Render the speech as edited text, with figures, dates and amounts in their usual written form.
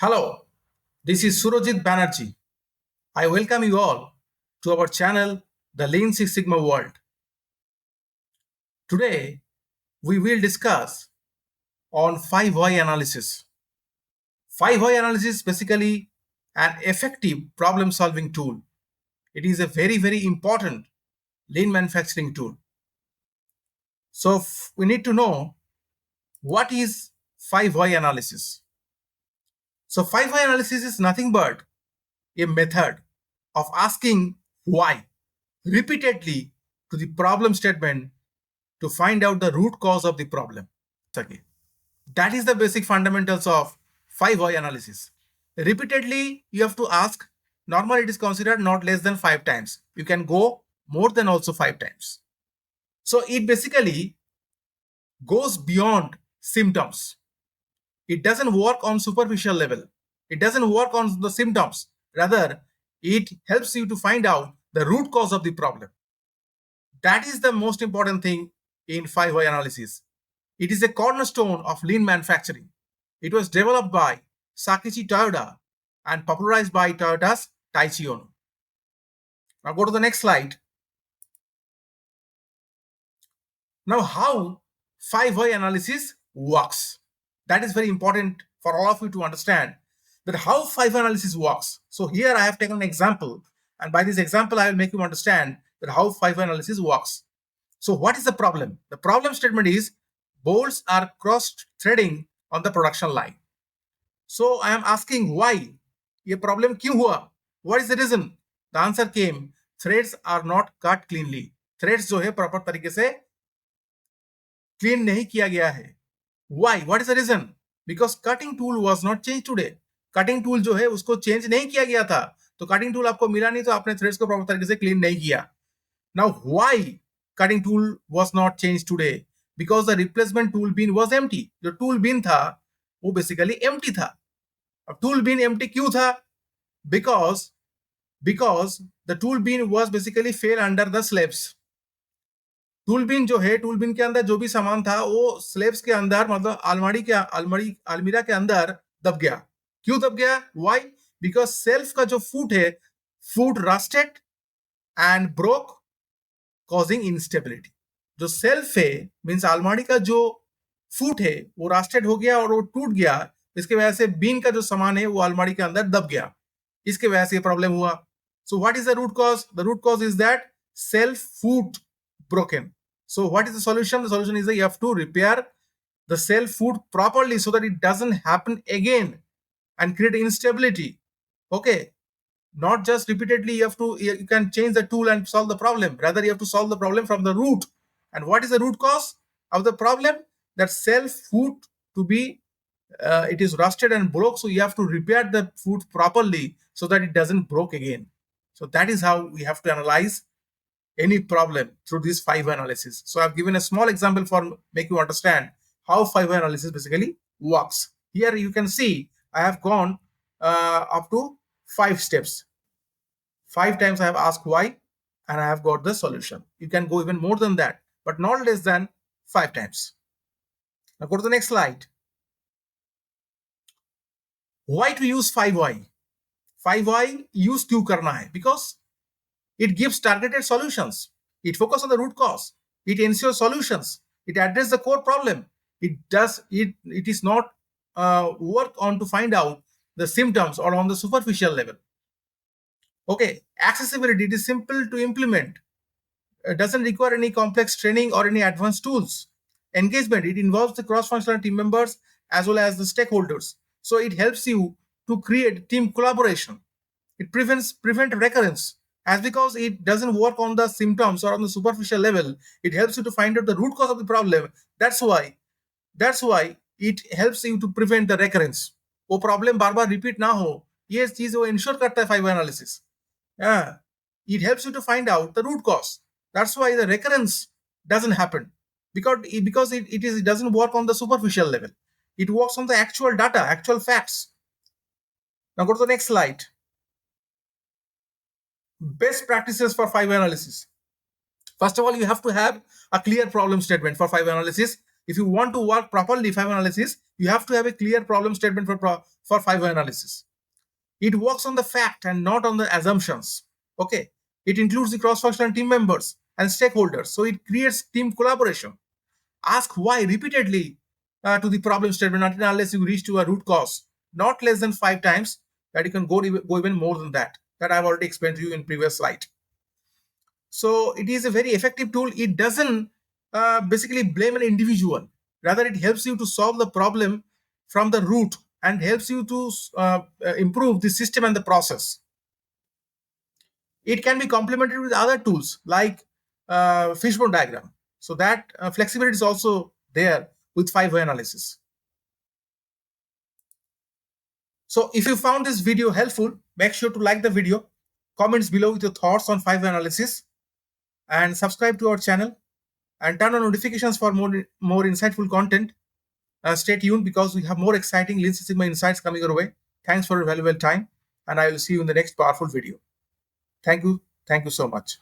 Hello, this is Surojit Banerjee. I welcome you all to our channel, The Lean Six Sigma World. Today, we will discuss on 5 why analysis. 5 why analysis is basically an effective problem-solving tool. It is a very important lean manufacturing tool. So, we need to know what is 5 why analysis. So, 5 why analysis is nothing but a method of asking why repeatedly to the problem statement to find out the root cause of the problem. Okay. That is the basic fundamentals of 5 why analysis. Repeatedly, you have to ask. Normally, it is considered not less than 5 times. You can go more than also 5 times. So it basically goes beyond symptoms. It doesn't work on superficial level. It doesn't work on the symptoms. Rather, it helps you to find out the root cause of the problem. That is the most important thing in 5 why analysis. It is a cornerstone of lean manufacturing. It was developed by Sakichi Toyoda and popularized by Toyota's Taichi Ono. Now go to the next slide. Now how 5 why analysis works. That is very important for all of you to understand that how 5 why analysis works. So here I have taken an example, and by this example I will make you understand that how 5 why analysis works. So what is the problem? The problem statement is bolts are cross-threading on the production line. So I am asking why? ये problem क्यों हुआ? What is the reason? The answer came, threads are not cut cleanly. Threads जो है proper तरीके से clean नहीं किया गया है. Why? What is the reason? Because cutting tool was not changed today. Cutting tool जो है उसको change नहीं किया गया था. तो cutting tool आपको मिला नहीं तो आपने threads को proper तरीके से clean नहीं किया. Now why cutting tool was not changed today? Because the replacement tool bin was empty. जो tool bin था वो basically empty था. अब tool bin empty क्यों था? Because the tool bin was basically fell under the slabs. Tool bin जो है tool बिन के अंदर जो भी सामान था वो स्लेब्स के अंदर मतलब अलमीरा के अंदर दब गया. क्यों दब गया? व्हाई? बिकॉज सेल्फ का जो फुट है foot rusted and broke causing instability. जो सेल्फ है मींस अलमारी का जो फुट है वो रस्टेड हो गया और वो टूट गया. इसके वजह से बीन का जो सामान है वो अलमारी के अंदर दब गया. इसके वजह से ये प्रॉब्लम हुआ. So what is the root cause? The root cause is that self foot broken. So what is the solution? The solution is that you have to repair the self foot properly so that it doesn't happen again and create instability. Okay, not just repeatedly you can change the tool and solve the problem. Rather, you have to solve the problem from the root. And what is the root cause of the problem? That self foot to be it is rusted and broke, so you have to repair the foot properly so that it doesn't broke again. So that is how we have to analyze any problem through this 5 why analysis. So I've given a small example for make you understand how 5 why analysis basically works. Here you can see I have gone up to 5 steps. 5 times I have asked why and I have got the solution. You can go even more than that, but not less than 5 times. Now go to the next slide. Why to use 5 why? 5 why use क्यों करना है? Because it gives targeted solutions. It focuses on the root cause. It ensures solutions. It addresses the core problem. It is not work on to find out the symptoms or on the superficial level. Okay, accessibility, it is simple to implement. It doesn't require any complex training or any advanced tools. Engagement, it involves the cross-functional team members as well as the stakeholders. So it helps you to create team collaboration. It prevent recurrence. As because it doesn't work on the symptoms or on the superficial level, it helps you to find out the root cause of the problem. That's why it helps you to prevent the recurrence. वो problem बार बार repeat ना हो, ये चीज वो ensure करता है 5 why analysis. Yeah, it helps you to find out the root cause. That's why the recurrence doesn't happen because it doesn't work on the superficial level. It works on the actual data, actual facts. Now go to the next slide. Best practices for 5 why analysis. First of all, you have to have a clear problem statement for 5 why analysis. If you want to work properly 5-way analysis, you have to have a clear problem statement for 5-way analysis. It works on the fact and not on the assumptions. Okay. It includes the cross-functional team members and stakeholders. So it creates team collaboration. Ask why repeatedly to the problem statement unless you reach to a root cause. Not less than 5 times. That you can go even more than that. That I've already explained to you in previous slide. So it is a very effective tool. It doesn't basically blame an individual. Rather, it helps you to solve the problem from the root and helps you to improve the system and the process. It can be complemented with other tools like fishbone diagram. So that flexibility is also there with 5-way analysis. So if you found this video helpful, make sure to like the video, comments below with your thoughts on 5-way analysis, and subscribe to our channel and turn on notifications for more insightful content. Stay tuned because we have more exciting Lean Six Sigma insights coming your way. Thanks for your valuable time, and I will see you in the next powerful video. Thank you. Thank you so much.